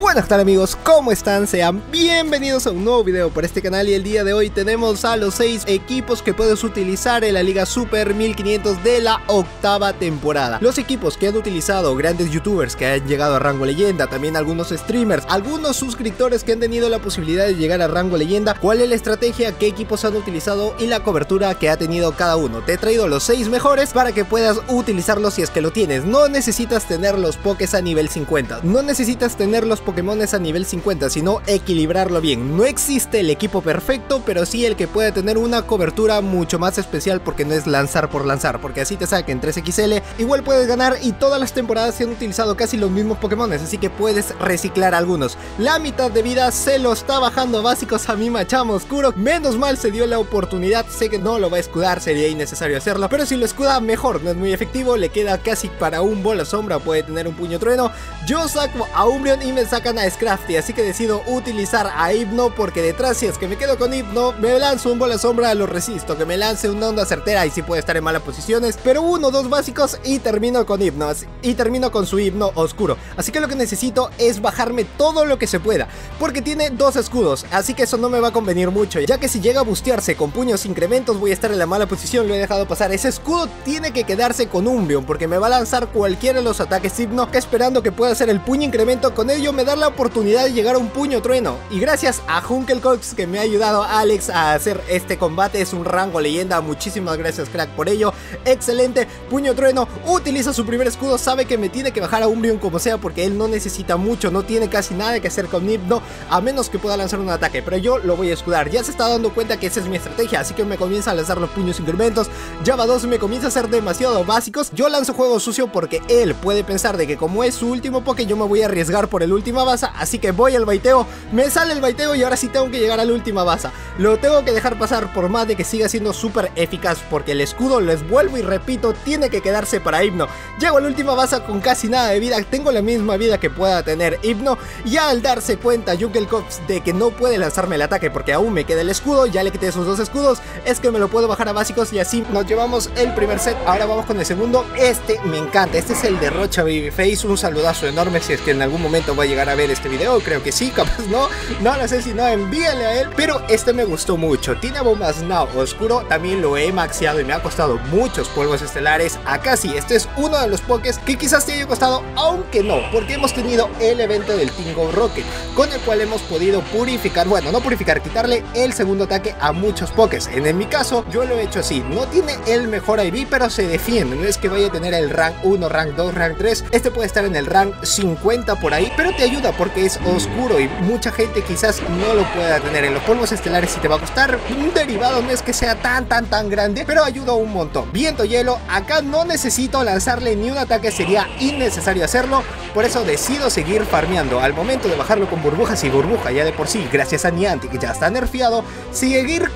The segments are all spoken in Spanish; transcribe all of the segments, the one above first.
Buenas tardes amigos, ¿cómo están? Sean bienvenidos a un nuevo video por este canal y el día de hoy tenemos a los 6 equipos que puedes utilizar en la Liga Super 1500 de la octava temporada. Los equipos que han utilizado grandes youtubers que han llegado a rango leyenda, también algunos streamers, algunos suscriptores que han tenido la posibilidad de llegar a rango leyenda, cuál es la estrategia, qué equipos han utilizado y la cobertura que ha tenido cada uno. Te he traído los 6 mejores para que puedas utilizarlos si es que lo tienes. No necesitas tener los pokés a nivel 50, no necesitas tener los Pokémones a nivel 50, sino equilibrarlo bien. No existe el equipo perfecto, pero sí el que puede tener una cobertura mucho más especial, porque no es lanzar por lanzar, porque así te saquen 3XL, igual puedes ganar y todas las temporadas se han utilizado casi los mismos Pokémones, así que puedes reciclar algunos. La mitad de vida se lo está bajando básicos a mi Machamp Oscuro, menos mal se dio la oportunidad, sé que no lo va a escudar, sería innecesario hacerlo, pero si lo escuda mejor, no es muy efectivo, le queda casi para un bola sombra, puede tener un puño trueno. Yo saco a Umbreon y me sacan a Scrafty, así que decido utilizar a Hypno, porque detrás si es que me quedo con Hypno, me lanzo un bola sombra, lo resisto, que me lance una onda certera y sí puede estar en malas posiciones, pero 1 o 2 básicos y termino con Hypno, y termino con su Hypno oscuro, así que lo que necesito es bajarme todo lo que se pueda, porque tiene 2 escudos, así que eso no me va a convenir mucho, ya que si llega a bustearse con puños incrementos voy a estar en la mala posición, lo he dejado pasar. Ese escudo tiene que quedarse con Umbreon, porque me va a lanzar cualquiera de los ataques Hypno, esperando que pueda hacer el puño incremento, con ello me da la oportunidad de llegar a un puño trueno, y gracias a Hunkelcox que me ha ayudado Alex a hacer este combate, es un rango leyenda, muchísimas gracias crack por ello, excelente, puño trueno, utiliza su primer escudo, sabe que me tiene que bajar a Umbreon como sea, porque él no necesita mucho, no tiene casi nada que hacer con Hypno, a menos que pueda lanzar un ataque, pero yo lo voy a escudar, ya se está dando cuenta que esa es mi estrategia, así que me comienza a lanzar los puños incrementos, Java 2 me comienza a hacer demasiado básicos, yo lanzo juego sucio porque él puede pensar de que como es su último poke yo me voy a arriesgar por el última baza, así que voy al baiteo, me sale el baiteo y ahora sí tengo que llegar a la última baza, lo tengo que dejar pasar por más de que siga siendo súper eficaz, porque el escudo, les vuelvo y repito, tiene que quedarse para Hypno. Llego a la última baza con casi nada de vida, tengo la misma vida que pueda tener Hypno, y al darse cuenta Hunkelcox de que no puede lanzarme el ataque porque aún me queda el escudo, ya le quité esos 2 escudos, es que me lo puedo bajar a básicos y así nos llevamos el primer set. Ahora vamos con el segundo, este me encanta, este es el de Rocha Babyface, un saludazo enorme si es que en algún momento va a llegar a ver este video, creo que sí, capaz no lo sé, si no envíale a él, pero este me gustó mucho, tiene bombas Now oscuro, también lo he maxeado y me ha costado muchos polvos estelares, acá sí, este es uno de los pokés que quizás te haya costado, aunque no, porque hemos tenido el evento del Tingo Rocket, con el cual hemos podido purificar, bueno, no purificar, quitarle el segundo ataque a muchos pokés, en mi caso yo lo he hecho así, no tiene el mejor IV, pero se defiende, no es que vaya a tener el rank 1, rank 2, rank 3, este puede estar en el rank 50 por ahí, pero te ayuda porque es oscuro y mucha gente quizás no lo pueda tener. En los polvos estelares si te va a costar un derivado, no es que sea tan grande, pero ayuda un montón. Viento hielo, acá no necesito lanzarle ni un ataque, sería innecesario hacerlo, por eso decido seguir farmeando. Al momento de bajarlo con burbujas, y burbuja ya de por sí, gracias a Niantic que ya está nerfeado, seguir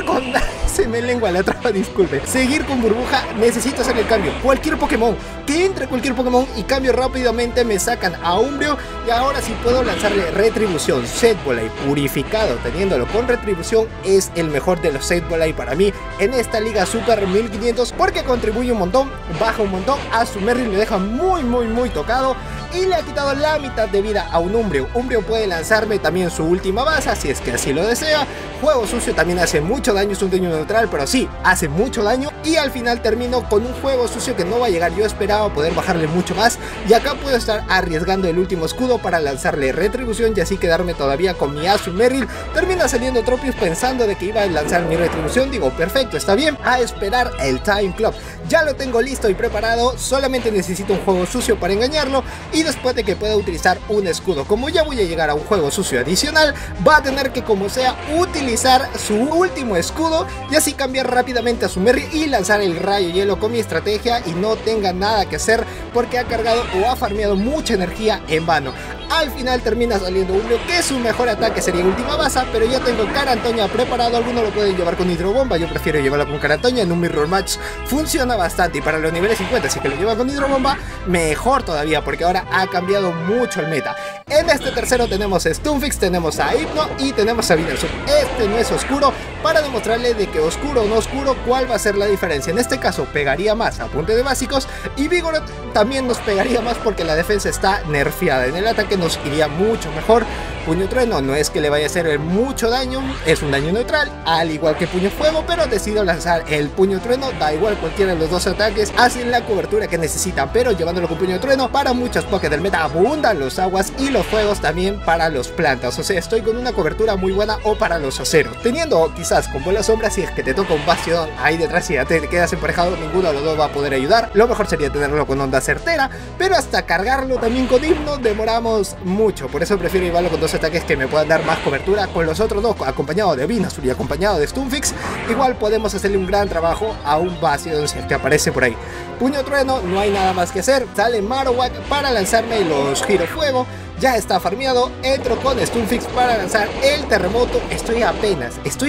con se me lengua la traba, disculpe, seguir con burbuja, necesito hacer el cambio, cualquier Pokémon, que entre cualquier Pokémon y cambio rápidamente, me sacan a Umbreon y ahora sí puedo lanzarle retribución. Set Volay purificado, teniéndolo con retribución, es el mejor de los Set Volay para mí en esta Liga Super 1500, porque contribuye un montón, baja un montón, a su Merrill le deja muy tocado y le ha quitado la mitad de vida a un Umbreon. Umbreon puede lanzarme también su última baza si es que así lo desea. Juego sucio también hace mucho daño, es un daño neutral, pero sí, hace mucho daño. Y al final termino con un juego sucio que no va a llegar, yo esperaba poder bajarle mucho más, y acá puedo estar arriesgando el último escudo para lanzarle retribución y así quedarme todavía con mi Azumarill. Termina saliendo Tropius pensando de que iba a lanzar mi retribución, digo perfecto, está bien, a esperar el Time Clock. Ya lo tengo listo y preparado, solamente necesito un juego sucio para engañarlo, y después de que pueda utilizar un escudo, como ya voy a llegar a un juego sucio adicional, va a tener que como sea utilizar su último escudo y así cambiar rápidamente a su Merry y lanzar el rayo hielo con mi estrategia y no tenga nada que hacer porque ha cargado o ha farmeado mucha energía en vano. Al final termina saliendo Umbreon, que su mejor ataque sería última baza, pero ya tengo Carantoña preparado. Algunos lo pueden llevar con hidrobomba, yo prefiero llevarlo con Carantoña. En un mirror match funciona bastante, y para los niveles 50 si que lo llevan con hidrobomba mejor todavía, porque ahora ha cambiado mucho el meta. En este tercero tenemos a Stunfix, tenemos a Hypno y tenemos a Venusaur. Este no es oscuro, para demostrarle de que oscuro o no oscuro, cuál va a ser la diferencia. En este caso pegaría más a punta de básicos y Vigoroth también nos pegaría más porque la defensa está nerfeada. En el ataque nos iría mucho mejor. Puño Trueno no es que le vaya a hacer mucho daño, es un daño neutral, al igual que Puño Fuego, pero decido lanzar el Puño Trueno, da igual cualquiera de los dos ataques, hacen la cobertura que necesitan, pero llevándolo con Puño Trueno, para muchas Pokés del meta abundan los aguas y los fuegos también para los plantas, o sea, estoy con una cobertura muy buena o para los aceros, teniendo quizás con Bola Sombra, si es que te toca un Bastiodon ahí detrás y ya te quedas emparejado, ninguno de los dos va a poder ayudar, lo mejor sería tenerlo con Onda Certera, pero hasta cargarlo también con Hypno demoramos mucho, por eso prefiero llevarlo con dos ataques que me puedan dar más cobertura. Con los otros dos, acompañado de Venusaur y acompañado de Stunfix, igual podemos hacerle un gran trabajo a un Bastiodon si es que aparece por ahí. Puño Trueno, no hay nada más que hacer, sale Marowak para lanzarme los Giro Fuego. Ya está farmeado, entro con Stunfix para lanzar el terremoto. Estoy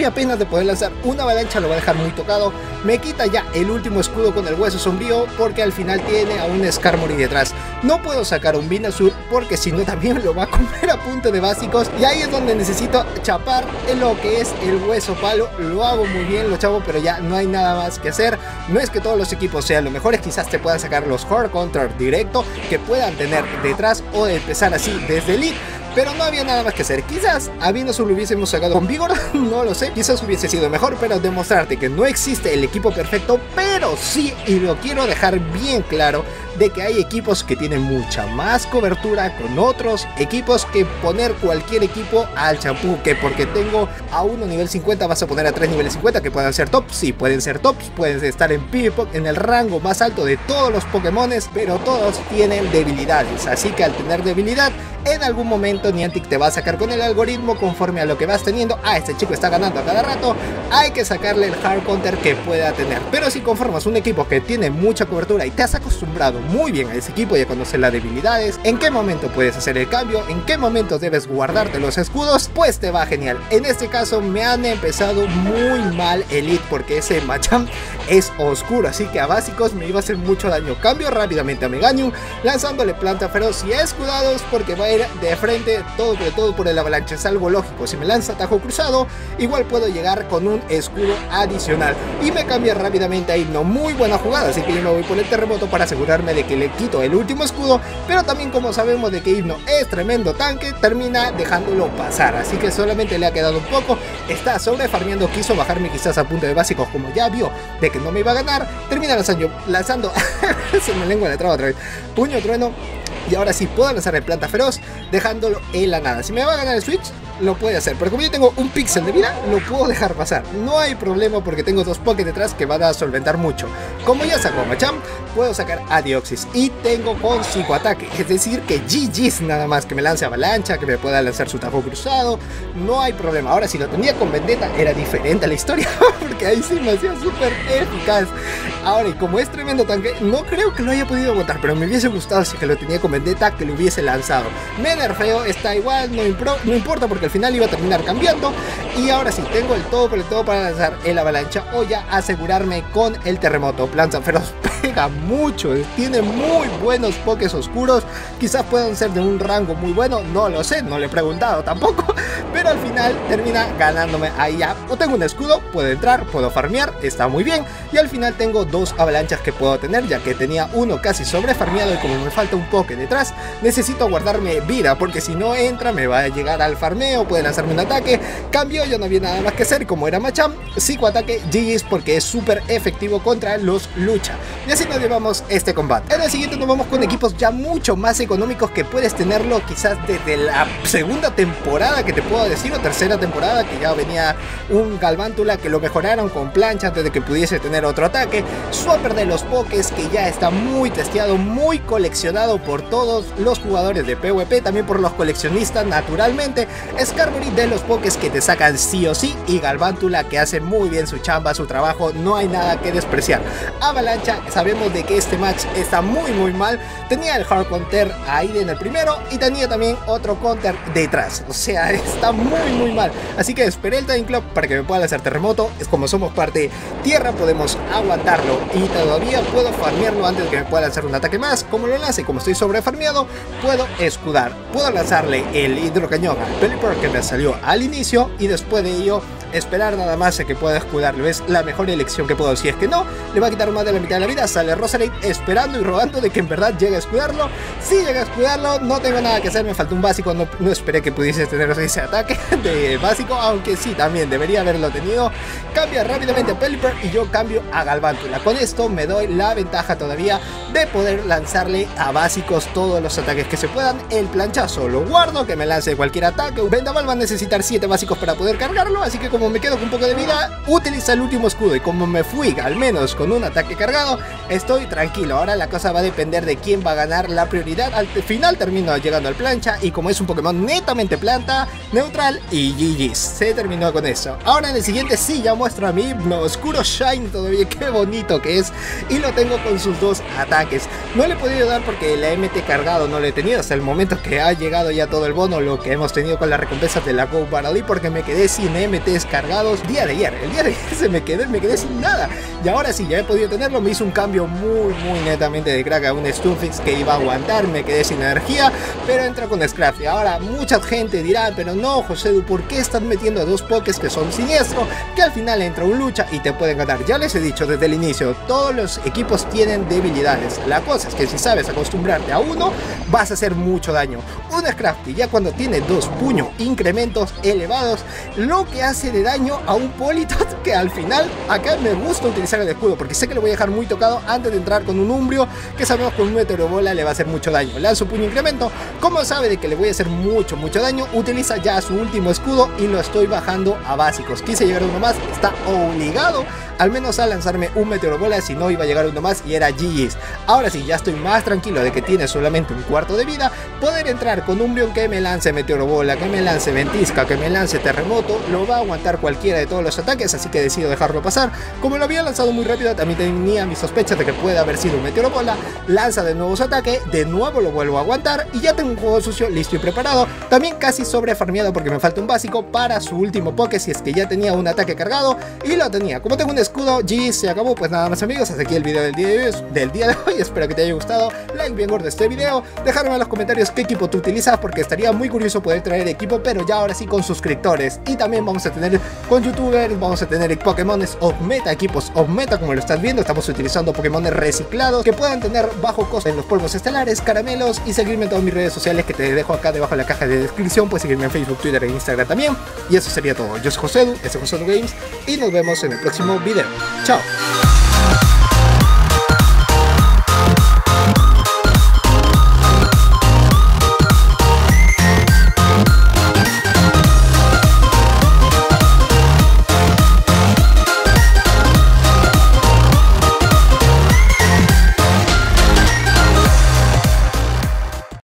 apenas de poder lanzar una avalancha, lo va a dejar muy tocado. Me quita ya el último escudo con el hueso sombrío porque al final tiene a un Skarmory detrás. No puedo sacar un Venusaur porque si no también lo va a comer a punta de básicos. Y ahí es donde necesito chapar en lo que es el hueso palo. Lo hago muy bien, lo chapo, pero ya no hay nada más que hacer. No es que todos los equipos sean los mejores, quizás te puedan sacar los Hard Counter directo que puedan tener detrás o de empezar así desde Elite, pero no había nada más que hacer. Quizás a Venusaur lo hubiésemos sacado con Vigoroth, no lo sé, quizás hubiese sido mejor, pero demostrarte que no existe el equipo perfecto, pero sí, y lo quiero dejar bien claro, de que hay equipos que tienen mucha más cobertura con otros equipos que poner cualquier equipo al champú, que porque tengo a uno nivel 50 vas a poner a 3 niveles 50 que puedan ser tops, sí pueden ser tops, pueden estar en PvP, en el rango más alto de todos los Pokémones, pero todos tienen debilidades, así que al tener debilidad, en algún momento Niantic te va a sacar con el algoritmo conforme a lo que vas teniendo. Este chico está ganando a cada rato, hay que sacarle el hard counter que pueda tener. Pero si conformas un equipo que tiene mucha cobertura y te has acostumbrado muy bien a ese equipo y a conocer las debilidades, en qué momento puedes hacer el cambio, en qué momento debes guardarte los escudos, pues te va genial. En este caso me han empezado muy mal Elite porque ese Machamp es oscuro, así que a básicos me iba a hacer mucho daño. Cambio rápidamente a Meganium lanzándole Planta Feroz y escudados porque va a ir de frente todo por el avalancha. Es algo lógico, si me lanza Tajo Cruzado igual puedo llegar con un escudo adicional y me cambia rápidamente a Hypno. Muy buena jugada, así que yo me voy por el terremoto para asegurarme de que le quito el último escudo, pero también como sabemos de que Hypno es tremendo tanque, termina dejándolo pasar, así que solamente le ha quedado un poco, está sobre farmeando, quiso bajarme quizás a punto de básicos como ya vio de que no me iba a ganar, termina lanzando se me lengua la traba otra vez, Puño Trueno. Y ahora sí puedo lanzar el Planta Feroz dejándolo en la nada. Si me va a ganar el Switch, lo puede hacer, pero como yo tengo un píxel de vida, lo puedo dejar pasar. No hay problema porque tengo dos Poké detrás que van a solventar mucho. Como ya sacó a Machamp, puedo sacar a Deoxys y tengo con 5 ataques. Es decir que GG's nada más, que me lance avalancha, que me pueda lanzar su Tajo Cruzado. No hay problema. Ahora si lo tenía con Vendetta era diferente la historia porque ahí sí me hacía súper eficaz. Ahora y como es tremendo tanque, no creo que lo haya podido aguantar, pero me hubiese gustado si que lo tenía con Vendetta que lo hubiese lanzado. Me nerfeo, está igual, no importa porque al final iba a terminar cambiando. Y ahora sí, tengo el todo por el todo para lanzar el avalancha o ya asegurarme con el terremoto. Planta Feroz pega mucho, tiene muy buenos pokés oscuros, quizás puedan ser de un rango muy bueno, no lo sé, no le he preguntado tampoco, pero al final termina ganándome ahí ya. O tengo un escudo, puedo entrar, puedo farmear, está muy bien, y al final tengo dos avalanchas que puedo tener, ya que tenía uno casi sobre farmeado y como me falta un poke detrás, necesito guardarme vida, porque si no entra me va a llegar al farmeo, puede lanzarme un ataque. Cambio, ya no había nada más que hacer, como era Machamp, psicoataque, GG's, porque es súper efectivo contra los lucha. Y así nos llevamos este combate. En el siguiente nos vamos con equipos ya mucho más económicos que puedes tenerlo quizás desde la segunda temporada que te puedo decir, o tercera temporada, que ya venía un Galvántula que lo mejoraron con plancha antes de que pudiese tener otro ataque. Swapper de los pokés que ya está muy testeado, muy coleccionado por todos los jugadores de PvP, también por los coleccionistas naturalmente. Skarmory de los pokés que te sacan sí o sí, y Galvántula que hace muy bien su chamba, su trabajo, no hay nada que despreciar. Avalancha, esa sabemos de que este match está muy mal. Tenía el hard counter ahí en el primero y tenía también otro counter detrás. O sea, está muy mal. Así que esperé el time clock para que me pueda hacer terremoto. Es como somos parte tierra, podemos aguantarlo y todavía puedo farmearlo antes de que me pueda lanzar un ataque más. Como lo lance, como estoy sobrefarmeado, puedo escudar. Puedo lanzarle el hidrocañón al Pelipper que me salió al inicio y después de ello esperar nada más a que pueda escudarlo. Es la mejor elección que puedo. Si es que no, le va a quitar más de la mitad de la vida. Sale Roserade esperando y rogando de que en verdad llegue a escudarlo. Si llega a escudarlo, no tengo nada que hacer. Me faltó un básico. No esperé que pudiese tener ese ataque de básico, aunque sí, también debería haberlo tenido. Cambia rápidamente a Pelipper y yo cambio a Galvántula. Con esto me doy la ventaja todavía de poder lanzarle a básicos todos los ataques que se puedan. El planchazo lo guardo, que me lance cualquier ataque. Vendaval va a necesitar 7 básicos para poder cargarlo, así que como me quedo con un poco de vida, utiliza el último escudo y como me fui al menos con un ataque cargado, estoy tranquilo. Ahora la cosa va a depender de quién va a ganar la prioridad. Al final termino llegando al plancha y como es un Pokémon netamente planta, neutral y GG, se terminó con eso. Ahora en el siguiente sí ya muestro a mi oscuro Shine todavía, qué bonito que es, y lo tengo con sus 2 ataques. No le he podido dar porque la MT cargado no lo he tenido hasta el momento que ha llegado ya todo el bono, lo que hemos tenido con las recompensas de la Go Battle League, porque me quedé sin MTs cargados el día de ayer me quedé sin nada, y ahora sí ya he podido tenerlo. Me hizo un cambio muy netamente de crack a un Stunfisk que iba a aguantar, me quedé sin energía, pero entra con Scrafty. Ahora mucha gente dirá, pero no Josedu, ¿por qué estás metiendo a 2 pokés que son siniestros, que al final entra un lucha y te pueden ganar? Ya les he dicho desde el inicio, todos los equipos tienen debilidades. La cosa es que si sabes acostumbrarte a uno, vas a hacer mucho daño. Un Scrafty ya cuando tiene 2 puño incrementos elevados, lo que hace de daño a un Politot, que al final acá me gusta utilizar el escudo porque sé que lo voy a dejar muy tocado antes de entrar con un Umbrio, que sabemos que un Meteoro Bola le va a hacer mucho daño. Lanzo puño incremento, como sabe de que le voy a hacer mucho daño, utiliza ya su último escudo y lo estoy bajando a básicos. Quise llegar a uno más, está obligado al menos a lanzarme un Meteoro Bola, si no iba a llegar uno más y era GG's. Ahora sí, ya estoy más tranquilo de que tiene solamente un cuarto de vida, poder entrar con Umbreon que me lance Meteoro Bola, que me lance Ventisca, que me lance Terremoto, lo va a aguantar cualquiera de todos los ataques, así que decido dejarlo pasar. Como lo había lanzado muy rápido, también tenía mis sospechas de que puede haber sido un Meteoro Bola. Lanza de nuevo su ataque, de nuevo lo vuelvo a aguantar y ya tengo un juego sucio listo y preparado. También casi sobrefarmeado porque me falta un básico para su último Poké, si es que ya tenía un ataque cargado y lo tenía. Como tengo un escudo, G se acabó. Pues nada más amigos, hasta aquí el video del día de hoy. Espero que te haya gustado. Like bien gordo este video, dejarme en los comentarios qué equipo tú utilizas, porque estaría muy curioso poder traer equipo, pero ya ahora sí con suscriptores. Y también vamos a tener con youtubers, vamos a tener Pokémones off meta, equipos off meta, como lo estás viendo. Estamos utilizando Pokémones reciclados que puedan tener bajo costo en los polvos estelares, caramelos, y seguirme en todas mis redes sociales que te dejo acá debajo en la caja de descripción. Puedes seguirme en Facebook, Twitter e Instagram también. Y eso sería todo. Yo soy Josedu, este es Josedu Games y nos vemos en el próximo video. Chao.